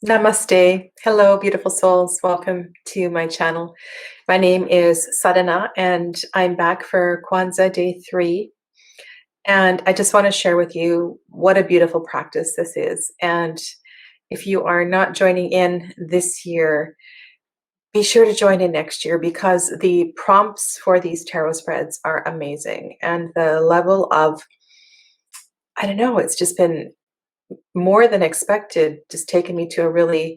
Namaste. Hello, beautiful souls. Welcome to my channel. My name is Sadhana, and I'm back for Kwanzaa Day 3. And I just want to share with you what a beautiful practice this is. And if you are not joining in this year, be sure to join in next year because the prompts for these tarot spreads are amazing. And the level of, I don't know, it's just been more than expected, just taken me to a really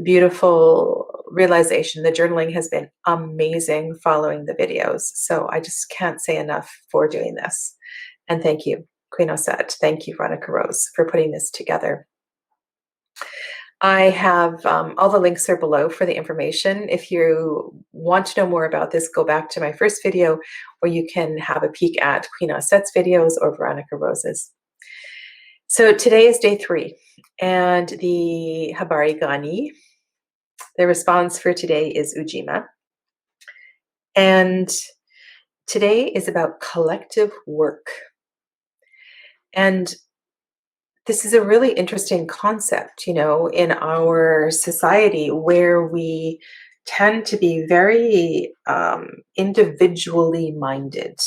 beautiful realization. The journaling has been amazing following the videos. So I just can't say enough for doing this. And thank you, Queen Osset. Thank you, Veronica Rose, for putting this together. I have all the links are below for the information. If you want to know more about this, go back to my first video, or you can have a peek at Queen Osset's videos or Veronica Rose's. So today is day 3, and the Habari Gani, the response for today is Ujima. And today is about collective work. And this is a really interesting concept, you know, in our society where we tend to be very individually minded.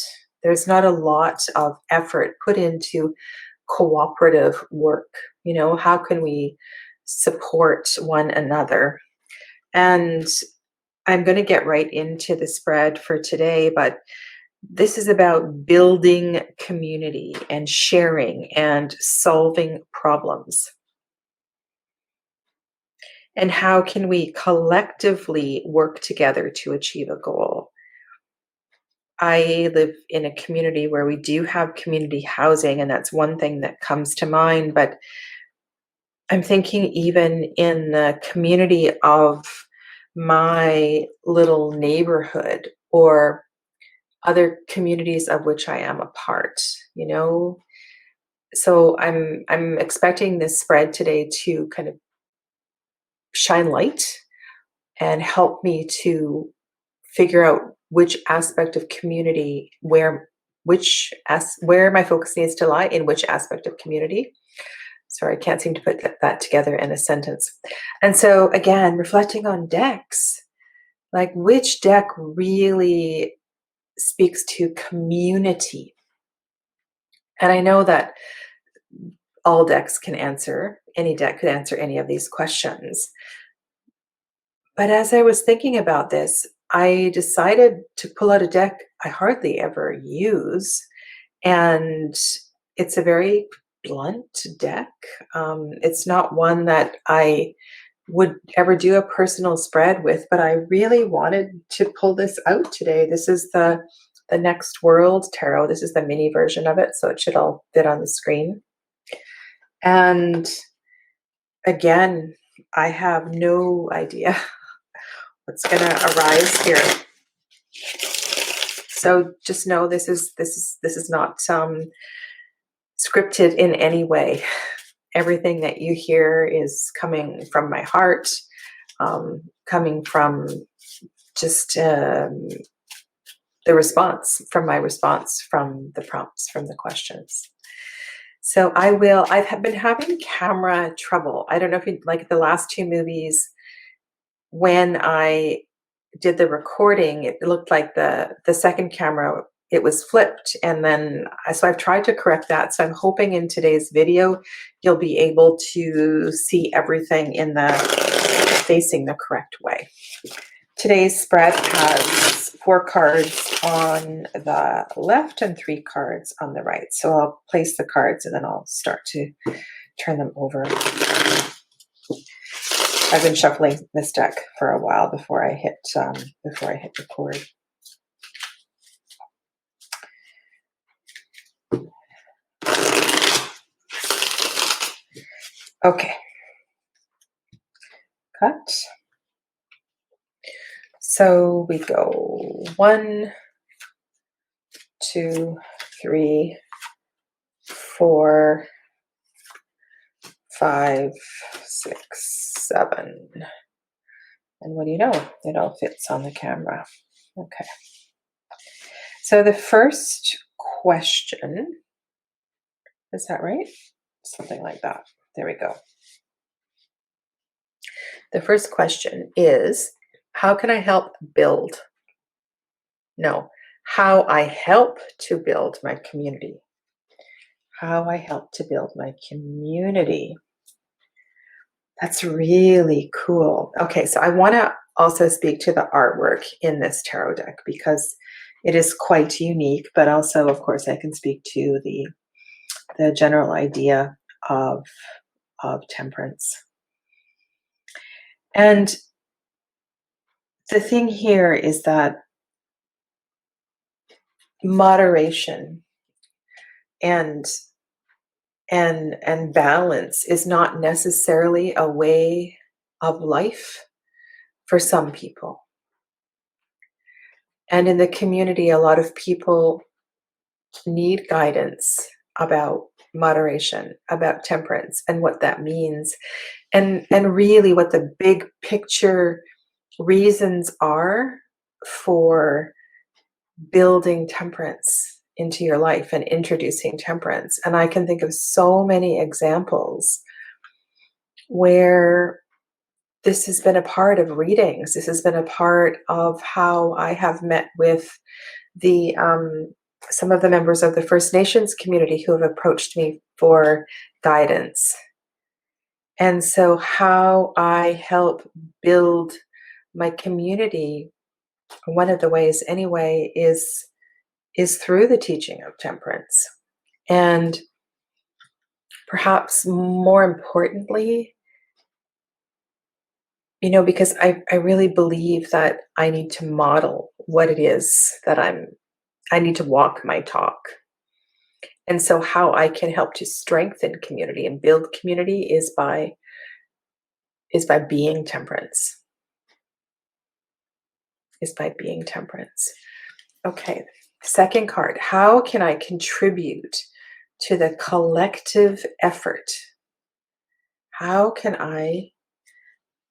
There's not a lot of effort put into cooperative work. You know, how can we support one another? And I'm going to get right into the spread for today, but this is about building community and sharing and solving problems. And how can we collectively work together to achieve a goal? I live in a community where we do have community housing, and that's one thing that comes to mind, but I'm thinking even in the community of my little neighborhood or other communities of which I am a part, you know. So I'm expecting this spread today to kind of shine light and help me to figure out which aspect of community where my focus needs to lie in which aspect of community. Sorry, I can't seem to put that together in a sentence. And so again, reflecting on decks, like which deck really speaks to community. And I know that all decks can answer, any deck could answer any of these questions. But as I was thinking about this, I decided to pull out a deck I hardly ever use. And it's a very blunt deck. It's not one that I would ever do a personal spread with, but I really wanted to pull this out today. This is the Next World Tarot. This is the mini version of it, so it should all fit on the screen. And again, I have no idea what's going to arise here. So just know this is not scripted in any way. Everything that you hear is coming from my heart, coming from just the response, from my response, from the prompts, from the questions. So I've been having camera trouble. I don't know if you like the last 2 movies, when I did the recording, it looked like the second camera, it was flipped. And then, so I've tried to correct that. So I'm hoping in today's video, you'll be able to see everything in the facing the correct way. Today's spread has 4 cards on the left and 3 cards on the right. So I'll place the cards and then I'll start to turn them over. I've been shuffling this deck for a while before I hit record. Okay. Cut. So we go 1, 2, 3, 4, 5, 6, 7. And what do you know? It all fits on the camera. Okay. So the first question, is that right? Something like that. There we go. The first question is, how can I help build? No, how I help to build my community. How I help to build my community. That's really cool. Okay, so I want to also speak to the artwork in this tarot deck because it is quite unique, but also, of course, I can speak to the general idea of temperance. And the thing here is that moderation and balance is not necessarily a way of life for some people. And in the community, a lot of people need guidance about moderation, about temperance, and what that means, and really what the big picture reasons are for building temperance into your life and introducing temperance. And I can think of so many examples where this has been a part of readings. This has been a part of how I have met with the some of the members of the First Nations community who have approached me for guidance. And so how I help build my community, one of the ways anyway, is through the teaching of temperance. And perhaps more importantly, because I really believe that I need to model what it is that I need to walk my talk. And so how I can help to strengthen community and build community is by being temperance. Okay, second card. How can I contribute to the collective effort? How can I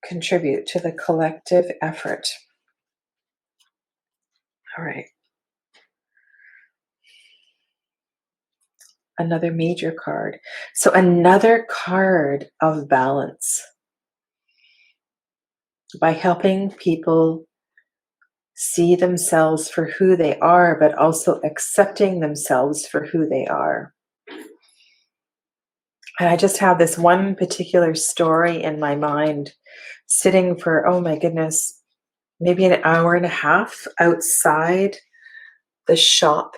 contribute to the collective effort? All right. Another major card. So another card of balance. By helping people see themselves for who they are, but also accepting themselves for who they are. And I just have this one particular story in my mind, sitting for, oh my goodness, maybe an hour and a half outside the shop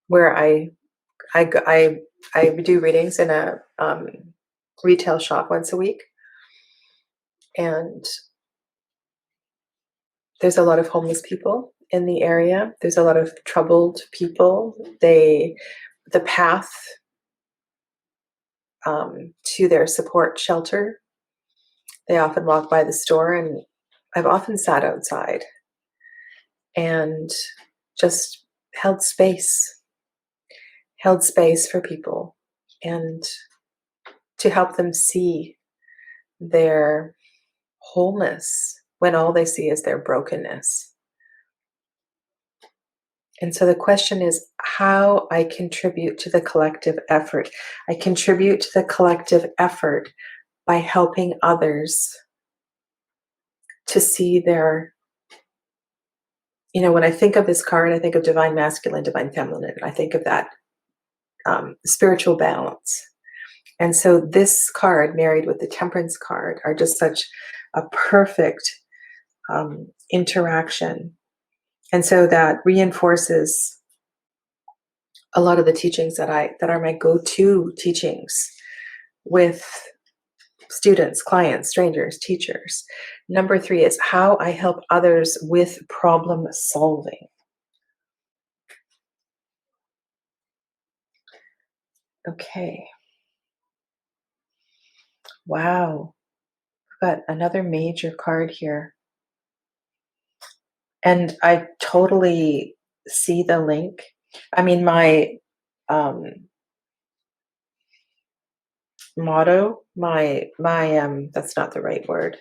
where I do readings in a retail shop once a week. And there's a lot of homeless people in the area. There's a lot of troubled people. The path to their support shelter, they often walk by the store, and I've often sat outside and just held space for people and to help them see their wholeness when all they see is their brokenness. And so the question is how I contribute to the collective effort. I contribute to the collective effort by helping others to see their, when I think of this card, I think of divine masculine, divine feminine. I think of that spiritual balance. And so this card married with the temperance card are just such a perfect interaction. And so that reinforces a lot of the teachings that are my go-to teachings with students, clients, strangers, teachers. Number 3 is how I help others with problem solving. Okay. Wow. We've got another major card here. And I totally see the link. I mean, my motto, my that's not the right word.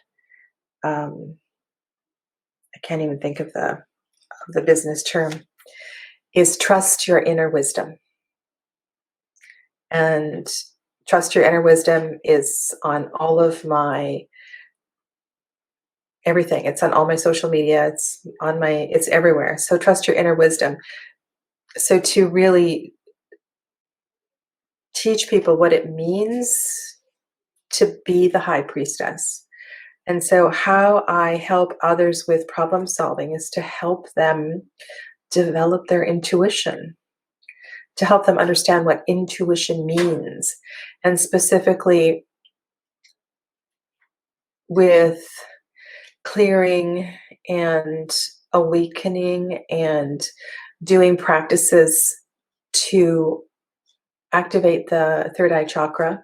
I can't even think of the business term, is trust your inner wisdom. And trust your inner wisdom is on all of my everything. It's on all my social media. It's everywhere. So trust your inner wisdom. So to really teach people what it means to be the high priestess. And so how I help others with problem solving is to help them develop their intuition, to help them understand what intuition means, and specifically with clearing and awakening and doing practices to activate the third eye chakra,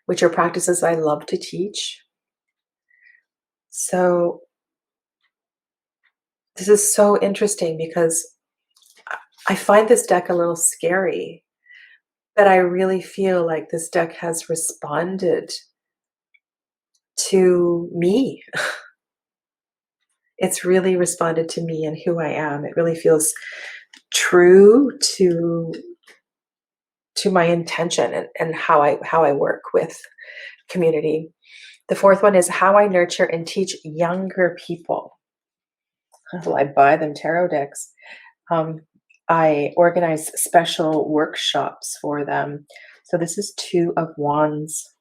which are practices I love to teach. So this is so interesting because I find this deck a little scary, but I really feel like this deck has responded to me. It's really responded to me and who I am. It really feels true to my intention and how I work with community. The fourth one is how I nurture and teach younger people. Well, I buy them tarot decks. I organize special workshops for them. So this is Two of Wands.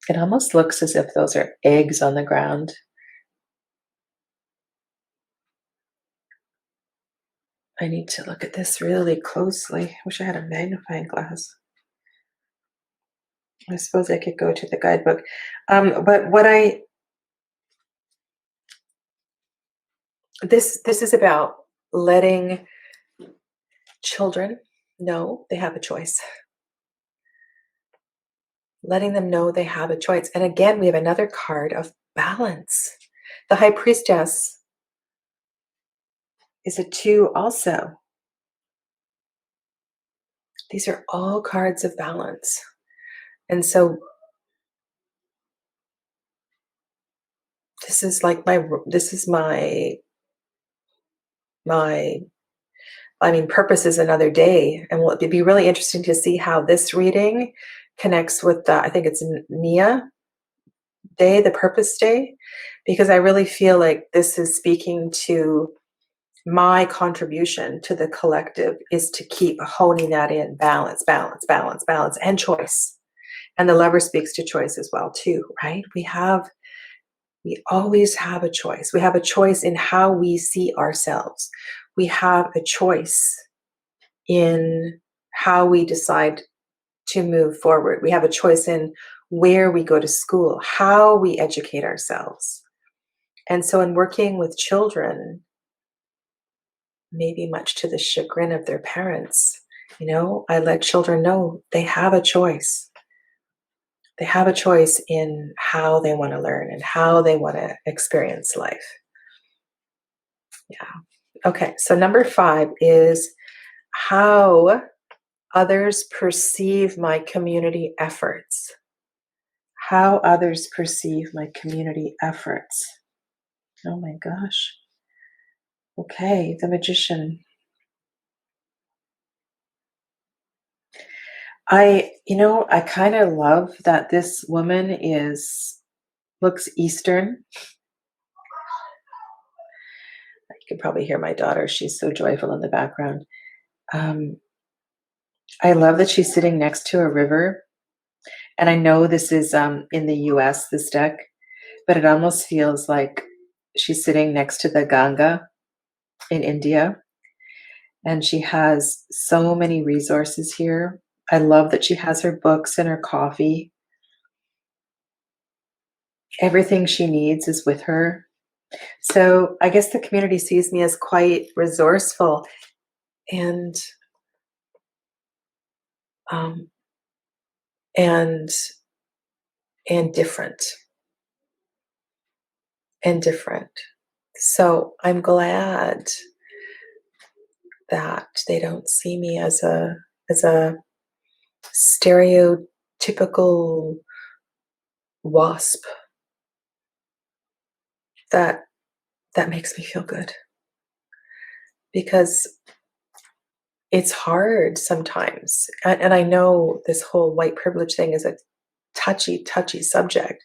It almost looks as if those are eggs on the ground. I need to look at this really closely. I wish I had a magnifying glass. I suppose I could go to the guidebook. But what this is about letting children know they have a choice. Letting them know they have a choice. And again, we have another card of balance. The High Priestess is a 2 also. These are all cards of balance. And so this is like purpose is another day. And it'd be really interesting to see how this reading connects with the, I think it's Nia day, the purpose day, because I really feel like this is speaking to my contribution to the collective is to keep honing that in balance, balance, balance, balance, and choice. And the Lover speaks to choice as well too, right? We always have a choice. We have a choice in how we see ourselves. We have a choice in how we decide to move forward. We have a choice in where we go to school, how we educate ourselves. And so in working with children, maybe much to the chagrin of their parents, I let children know they have a choice. They have a choice in how they want to learn and how they want to experience life. Yeah. Okay, so number 5 is how others perceive my community efforts. How others perceive my community efforts. Oh my gosh. Okay, the Magician. I kind of love that this woman looks Eastern. You can probably hear my daughter. She's so joyful in the background. I love that she's sitting next to a river. And I know this is in the US, this deck, but it almost feels like she's sitting next to the Ganga in India. And she has so many resources here. I love that she has her books and her coffee. Everything she needs is with her. So I guess the community sees me as quite resourceful and different. So I'm glad that they don't see me as a stereotypical wasp. That makes me feel good, because it's hard sometimes. And I know this whole white privilege thing is a touchy subject,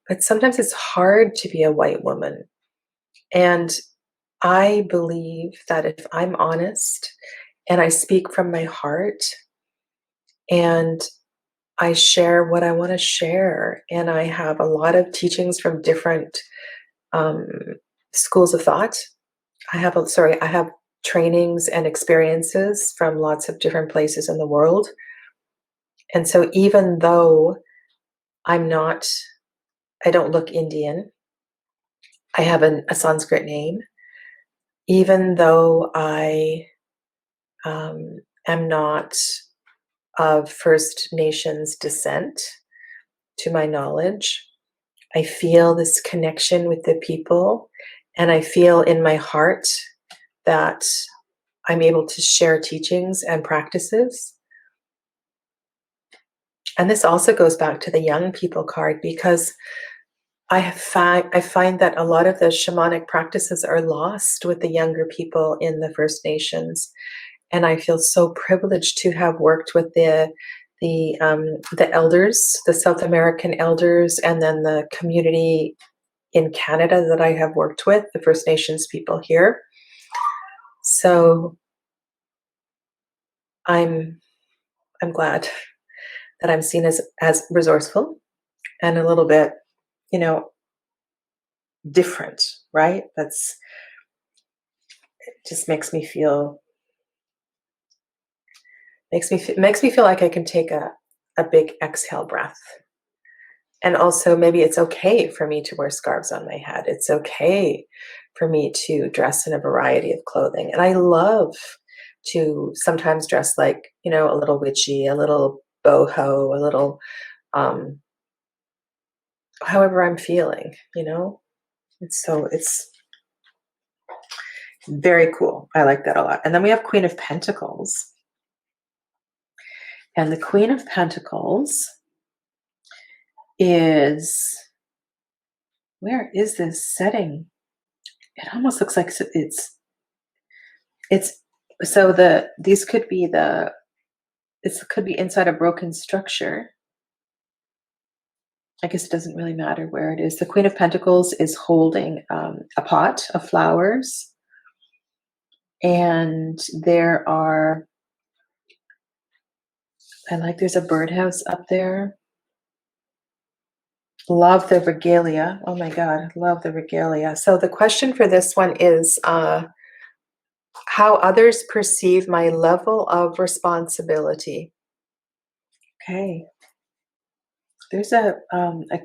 but sometimes it's hard to be a white woman. And I believe that if I'm honest and I speak from my heart and I share what I want to share, and I have a lot of teachings from different um, schools of thought. I have trainings and experiences from lots of different places in the world. And so even though I don't look Indian, I have a Sanskrit name, even though I am not of First Nations descent, to my knowledge, I feel this connection with the people, and I feel in my heart that I'm able to share teachings and practices. And this also goes back to the young people card, because I find that a lot of the shamanic practices are lost with the younger people in the First Nations. And I feel so privileged to have worked with the elders, the South American elders, and then the community in Canada that I have worked with, the First Nations people here. So I'm glad that I'm seen as resourceful and a little bit, different, right? It just makes me feel like I can take a big exhale breath. And also, maybe it's okay for me to wear scarves on my head. It's okay for me to dress in a variety of clothing. And I love to sometimes dress like, a little witchy, a little boho, a little, however I'm feeling, it's very cool. I like that a lot. And then we have Queen of Pentacles. And the Queen of Pentacles where is this setting? It almost looks like these could be this could be inside a broken structure. I guess it doesn't really matter where it is. The Queen of Pentacles is holding a pot of flowers, and there's a birdhouse up there. Love the regalia. Oh my God, love the regalia. So the question for this one is how others perceive my level of responsibility. Okay. There's a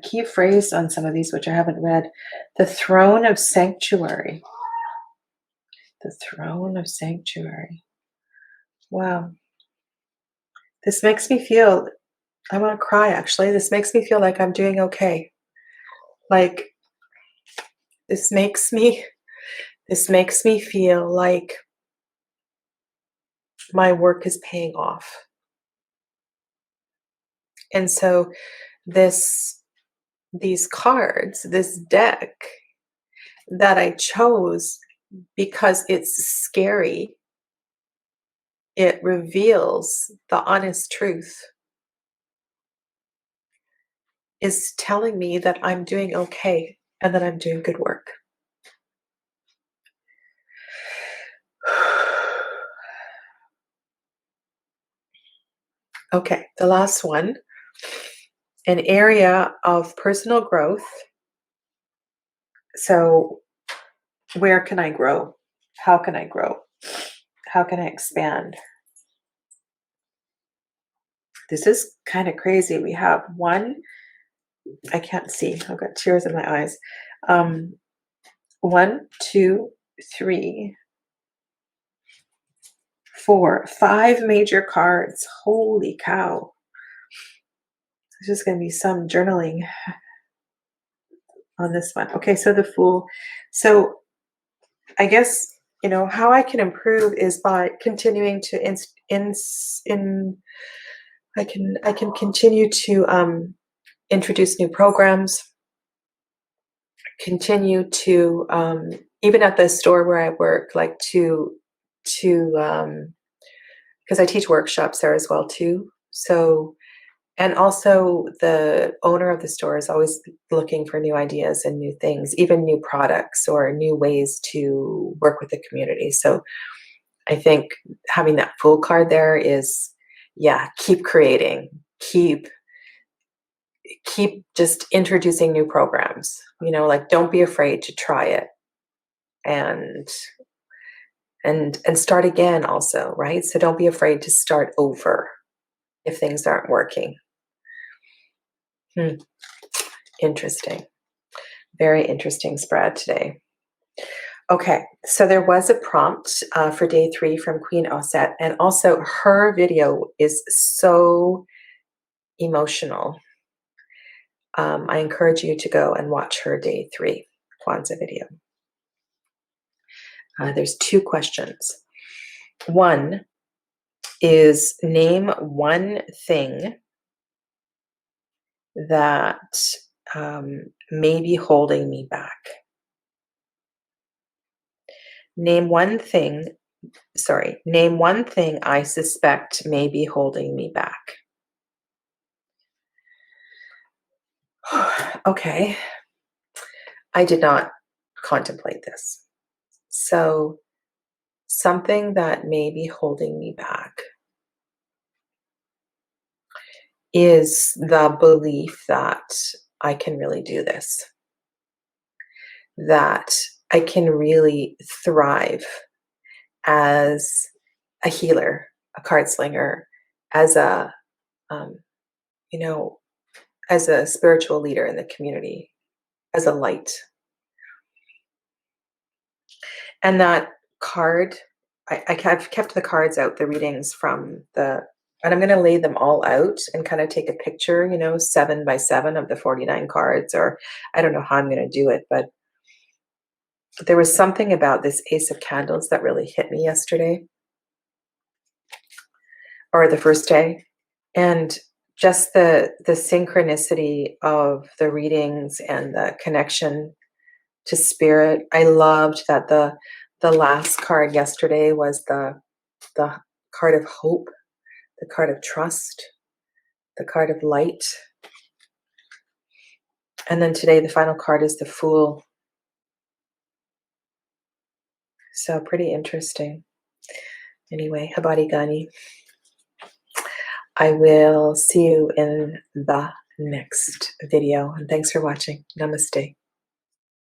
key phrase on some of these, which I haven't read. The throne of sanctuary. The throne of sanctuary. Wow. This makes me feel, I want to cry actually. This makes me feel like I'm doing okay. Like this makes me feel like my work is paying off. And so these cards, this deck that I chose because it's scary, it reveals the honest truth, is telling me that I'm doing okay and that I'm doing good work. Okay, the last one, an area of personal growth. So where can I grow? How can I grow? How can I expand? This is kind of crazy. We have I can't see. I've got tears in my eyes. 1, 2, 3, 4, 5 major cards. Holy cow. There's just going to be some journaling on this one. Okay, so the Fool. So I guess, how I can improve is by continuing to I can continue to introduce new programs, continue to even at the store where I work, like to because I teach workshops there as well too. So And also the owner of the store is always looking for new ideas and new things, even new products or new ways to work with the community. So I think having that Fool card there is, yeah, keep creating, keep just introducing new programs. Like, don't be afraid to try it and start again also, right? So don't be afraid to start over if things aren't working. Interesting. Very interesting spread today. Okay, so there was a prompt for day 3 from Queen Osset, and also her video is so emotional. I encourage you to go and watch her day 3 Kwanzaa video. There's 2 questions. One is, name one thing that may be holding me back. Name one thing I suspect may be holding me back. Okay. I did not contemplate this. So, something that may be holding me back is the belief that I can really do this, that I can really thrive as a healer, a card slinger, as a, as a spiritual leader in the community, as a light. And that card, I've kept the cards out, the readings from and I'm going to lay them all out and kind of take a picture, 7 by 7 of the 49 cards, or I don't know how I'm going to do it, but there was something about this Ace of Candles that really hit me yesterday, or the first day. And just the synchronicity of the readings and the connection to spirit. I loved that the last card yesterday was the card of hope, the card of trust, the card of light. And then today the final card is the Fool. So pretty interesting. Anyway, Habari Gani. I will see you in the next video. And thanks for watching. Namaste.